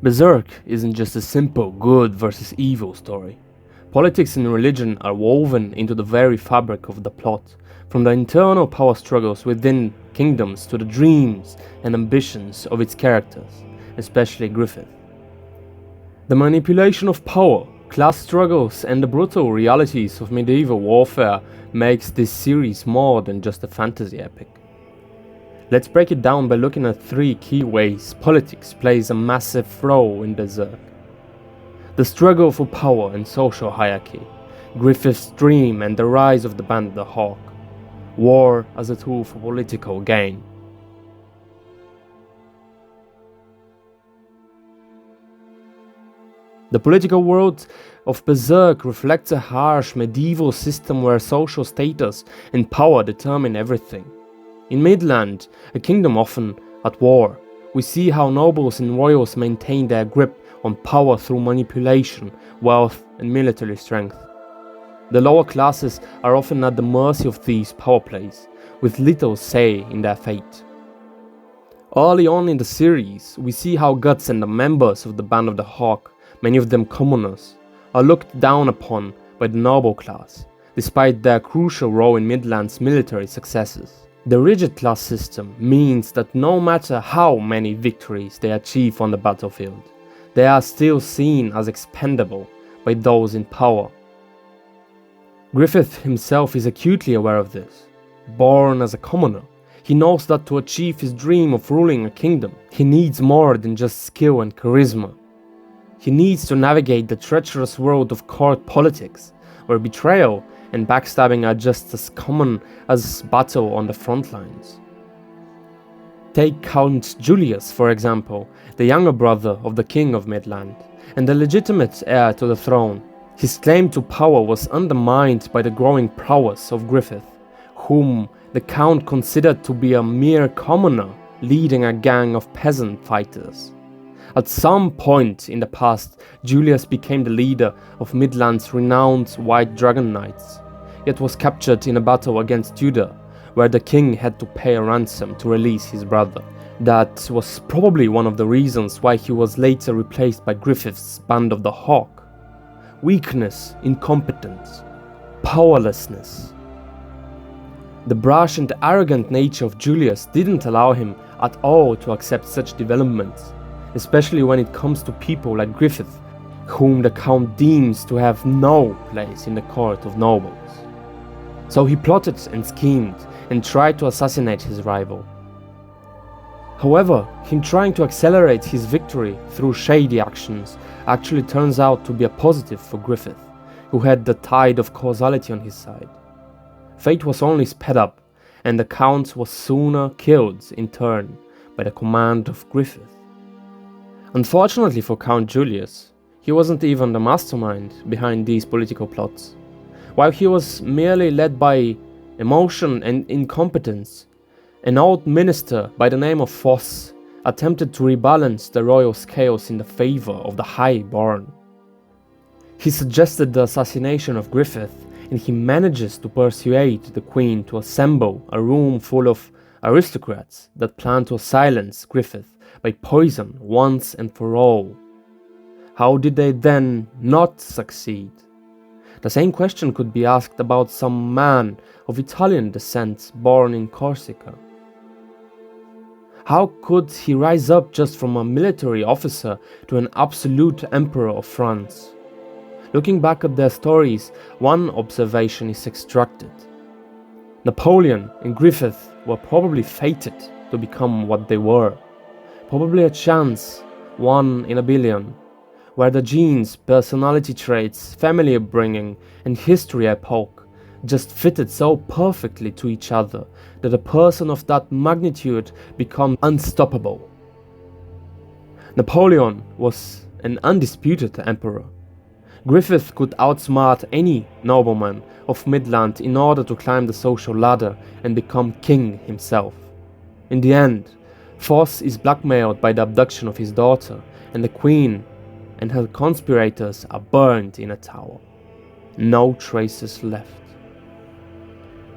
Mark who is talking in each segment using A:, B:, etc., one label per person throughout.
A: Berserk isn't just a simple good versus evil story. Politics and religion are woven into the very fabric of the plot, from the internal power struggles within kingdoms to the dreams and ambitions of its characters, especially Griffith. The manipulation of power, class struggles and the brutal realities of medieval warfare makes this series more than just a fantasy epic. Let's break it down by looking at three key ways politics plays a massive role in Berserk. The struggle for power and social hierarchy, Griffith's dream and the rise of the Band of the Hawk, war as a tool for political gain. The political world of Berserk reflects a harsh medieval system where social status and power determine everything. In Midland, a kingdom often at war, we see how nobles and royals maintain their grip on power through manipulation, wealth and military strength. The lower classes are often at the mercy of these power plays, with little say in their fate. Early on in the series, we see how Guts and the members of the Band of the Hawk, many of them commoners, are looked down upon by the noble class, despite their crucial role in Midland's military successes. The rigid class system means that no matter how many victories they achieve on the battlefield, they are still seen as expendable by those in power. Griffith himself is acutely aware of this. Born as a commoner, he knows that to achieve his dream of ruling a kingdom, he needs more than just skill and charisma. He needs to navigate the treacherous world of court politics, where betrayal and backstabbing are just as common as battle on the front lines. Take Count Julius, for example, the younger brother of the king of Midland, and the legitimate heir to the throne. His claim to power was undermined by the growing prowess of Griffith, whom the count considered to be a mere commoner leading a gang of peasant fighters. At some point in the past, Julius became the leader of Midland's renowned White Dragon Knights, yet was captured in a battle against Judah, where the king had to pay a ransom to release his brother. That was probably one of the reasons why he was later replaced by Griffith's Band of the Hawk. Weakness, incompetence, powerlessness. The brash and arrogant nature of Julius didn't allow him at all to accept such developments, especially when it comes to people like Griffith, whom the Count deems to have no place in the court of nobles. So he plotted and schemed and tried to assassinate his rival. However, him trying to accelerate his victory through shady actions actually turns out to be a positive for Griffith, who had the tide of causality on his side. Fate was only sped up, and the Count was sooner killed in turn by the command of Griffith. Unfortunately for Count Julius, he wasn't even the mastermind behind these political plots. While he was merely led by emotion and incompetence, an old minister by the name of Foss attempted to rebalance the royal scales in the favor of the high-born. He suggested the assassination of Griffith, and he manages to persuade the queen to assemble a room full of aristocrats that plan to silence Griffith by poison once and for all. How did they then not succeed? The same question could be asked about some man of Italian descent born in Corsica. How could he rise up just from a military officer to an absolute emperor of France? Looking back at their stories, one observation is extracted. Napoleon and Griffith were probably fated to become what they were. Probably a chance, 1 in a billion, where the genes, personality traits, family upbringing, and history epoch just fitted so perfectly to each other that a person of that magnitude becomes unstoppable. Napoleon was an undisputed emperor. Griffith could outsmart any nobleman of Midland in order to climb the social ladder and become king himself. In the end, Foss is blackmailed by the abduction of his daughter, and the queen and her conspirators are burned in a tower. No traces left.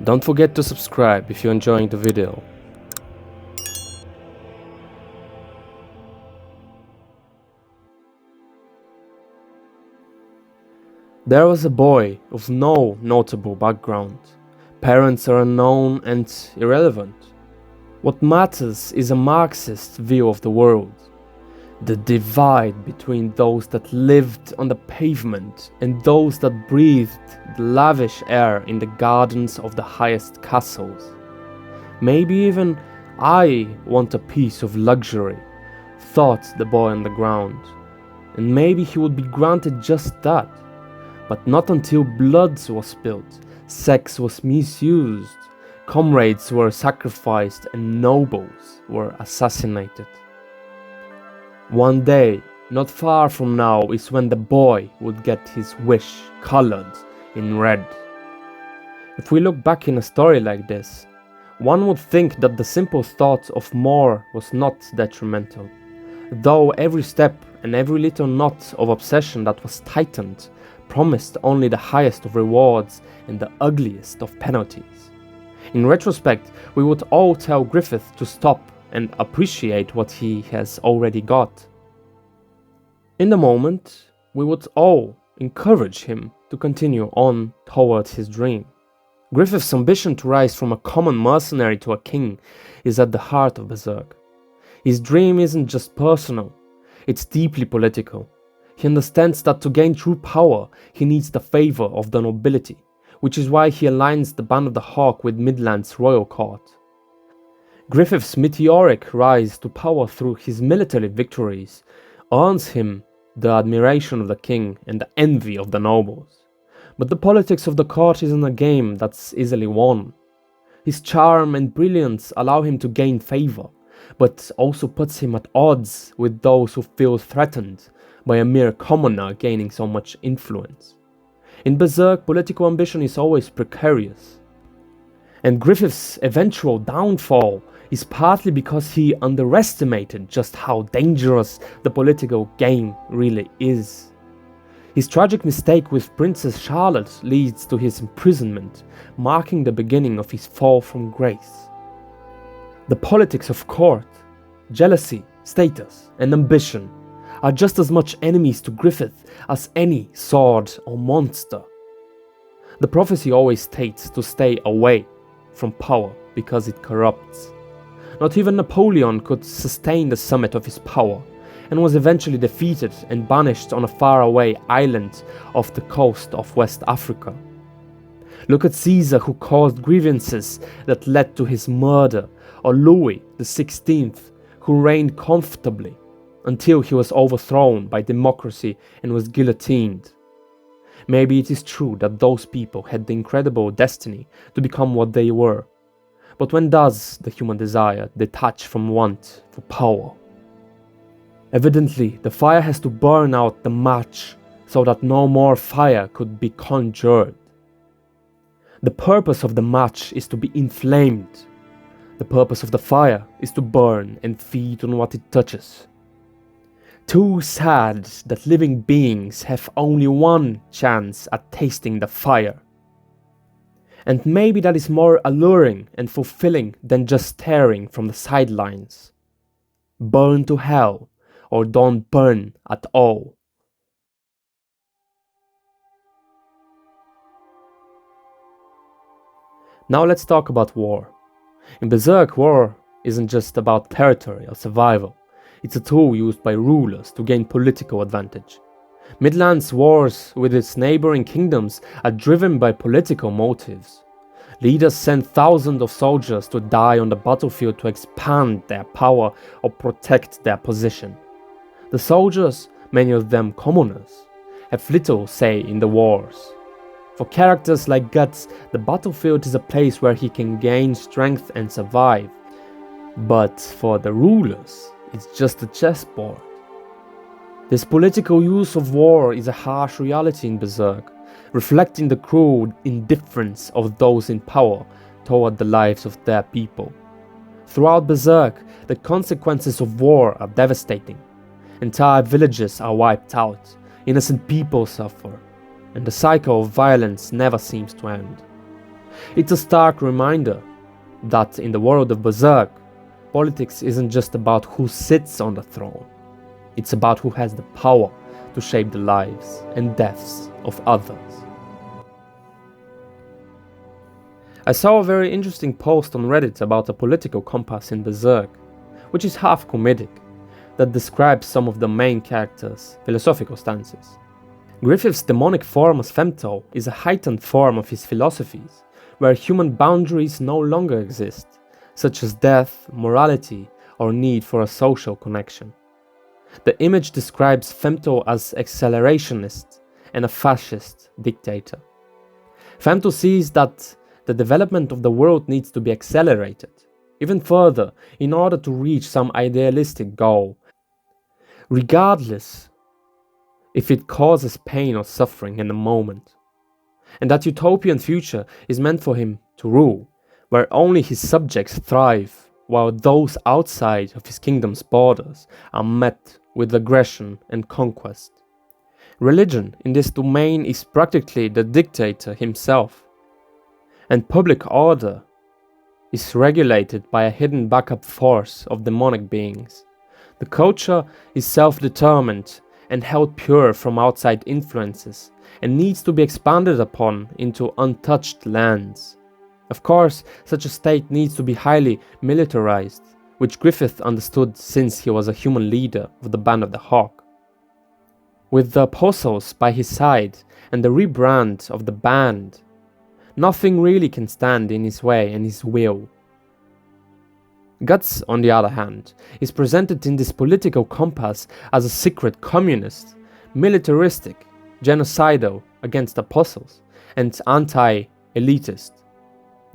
A: Don't forget to subscribe if you're enjoying the video. . There was a boy of no notable background. Parents are unknown and irrelevant. What matters is a Marxist view of the world. The divide between those that lived on the pavement and those that breathed the lavish air in the gardens of the highest castles. Maybe even I want a piece of luxury, thought the boy on the ground. And maybe he would be granted just that. But not until blood was spilled, sex was misused, comrades were sacrificed, and nobles were assassinated. One day, not far from now, is when the boy would get his wish colored in red. If we look back in a story like this, one would think that the simple thought of more was not detrimental, though every step and every little knot of obsession that was tightened promised only the highest of rewards and the ugliest of penalties. In retrospect, we would all tell Griffith to stop and appreciate what he has already got. In the moment, we would all encourage him to continue on towards his dream. Griffith's ambition to rise from a common mercenary to a king is at the heart of Berserk. His dream isn't just personal, it's deeply political. He understands that to gain true power, he needs the favor of the nobility, which is why he aligns the Band of the Hawk with Midland's royal court. Griffith's meteoric rise to power through his military victories earns him the admiration of the king and the envy of the nobles. But the politics of the court isn't a game that's easily won. His charm and brilliance allow him to gain favor, but also puts him at odds with those who feel threatened by a mere commoner gaining so much influence. In Berserk, political ambition is always precarious. And Griffith's eventual downfall is partly because he underestimated just how dangerous the political game really is. His tragic mistake with Princess Charlotte leads to his imprisonment, marking the beginning of his fall from grace. The politics of court, jealousy, status, and ambition are just as much enemies to Griffith as any sword or monster. The prophecy always states to stay away from power because it corrupts. Not even Napoleon could sustain the summit of his power, and was eventually defeated and banished on a faraway island off the coast of West Africa. Look at Caesar, who caused grievances that led to his murder, or Louis XVI, who reigned comfortably until he was overthrown by democracy and was guillotined. Maybe it is true that those people had the incredible destiny to become what they were, but when does the human desire detach from want for power? Evidently, the fire has to burn out the match so that no more fire could be conjured. The purpose of the match is to be inflamed. The purpose of the fire is to burn and feed on what it touches. Too sad that living beings have only one chance at tasting the fire. And maybe that is more alluring and fulfilling than just staring from the sidelines. Burn to hell, or don't burn at all. Now let's talk about war. In Berserk, war isn't just about territory or survival. It's a tool used by rulers to gain political advantage. Midland's wars with its neighboring kingdoms are driven by political motives. Leaders send thousands of soldiers to die on the battlefield to expand their power or protect their position. The soldiers, many of them commoners, have little say in the wars. For characters like Guts, the battlefield is a place where he can gain strength and survive. But for the rulers, it's just a chessboard. This political use of war is a harsh reality in Berserk, reflecting the cruel indifference of those in power toward the lives of their people. Throughout Berserk, the consequences of war are devastating. Entire villages are wiped out, innocent people suffer, and the cycle of violence never seems to end. It's a stark reminder that in the world of Berserk, politics isn't just about who sits on the throne. It's about who has the power to shape the lives and deaths of others. I saw a very interesting post on Reddit about a political compass in Berserk, which is half comedic, that describes some of the main characters' philosophical stances. Griffith's demonic form as Femto is a heightened form of his philosophies, where human boundaries no longer exist, such as death, morality, or need for a social connection. The image describes Femto as accelerationist and a fascist dictator. Femto sees that the development of the world needs to be accelerated, even further, in order to reach some idealistic goal, regardless if it causes pain or suffering in the moment. And that utopian future is meant for him to rule, where only his subjects thrive, while those outside of his kingdom's borders are met with aggression and conquest. Religion in this domain is practically the dictator himself, and public order is regulated by a hidden backup force of demonic beings. The culture is self-determined and held pure from outside influences, and needs to be expanded upon into untouched lands. Of course, such a state needs to be highly militarized, which Griffith understood since he was a human leader of the Band of the Hawk. With the apostles by his side and the rebrand of the band, nothing really can stand in his way and his will. Guts, on the other hand, is presented in this political compass as a secret communist, militaristic, genocidal against apostles, and anti-elitist.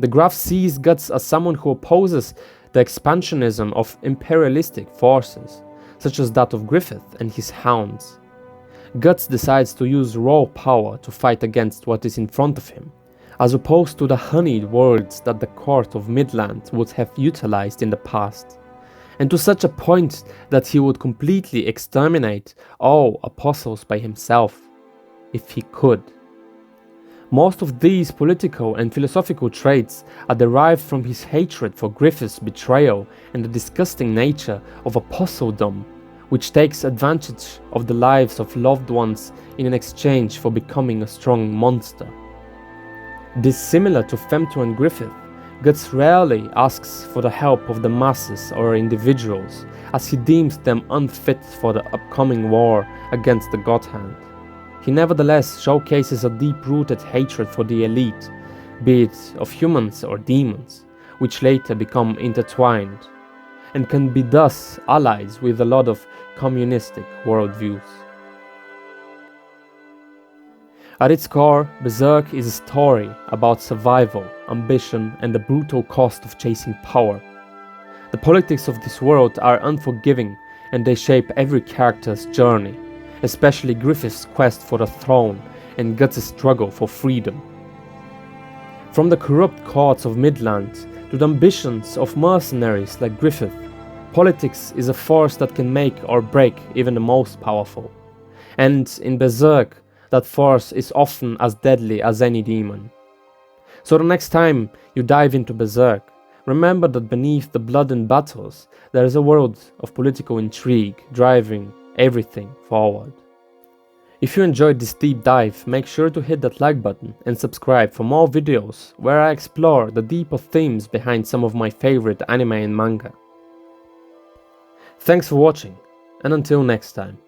A: The graph sees Guts as someone who opposes the expansionism of imperialistic forces, such as that of Griffith and his hounds. Guts decides to use raw power to fight against what is in front of him, as opposed to the honeyed words that the court of Midland would have utilized in the past, and to such a point that he would completely exterminate all apostles by himself, if he could. Most of these political and philosophical traits are derived from his hatred for Griffith's betrayal and the disgusting nature of apostledom, which takes advantage of the lives of loved ones in an exchange for becoming a strong monster. Dissimilar to Femto and Griffith, Guts rarely asks for the help of the masses or individuals, as he deems them unfit for the upcoming war against the God Hand. He nevertheless showcases a deep-rooted hatred for the elite, be it of humans or demons, which later become intertwined, and can be thus allies with a lot of communistic worldviews. At its core, Berserk is a story about survival, ambition, and the brutal cost of chasing power. The politics of this world are unforgiving, and they shape every character's journey, especially Griffith's quest for the throne and Guts' struggle for freedom. From the corrupt courts of Midland to the ambitions of mercenaries like Griffith, politics is a force that can make or break even the most powerful. And in Berserk, that force is often as deadly as any demon. So the next time you dive into Berserk, remember that beneath the blood and battles, there is a world of political intrigue driving everything forward. If you enjoyed this deep dive, make sure to hit that like button and subscribe for more videos where I explore the deeper themes behind some of my favorite anime and manga. Thanks for watching, and until next time.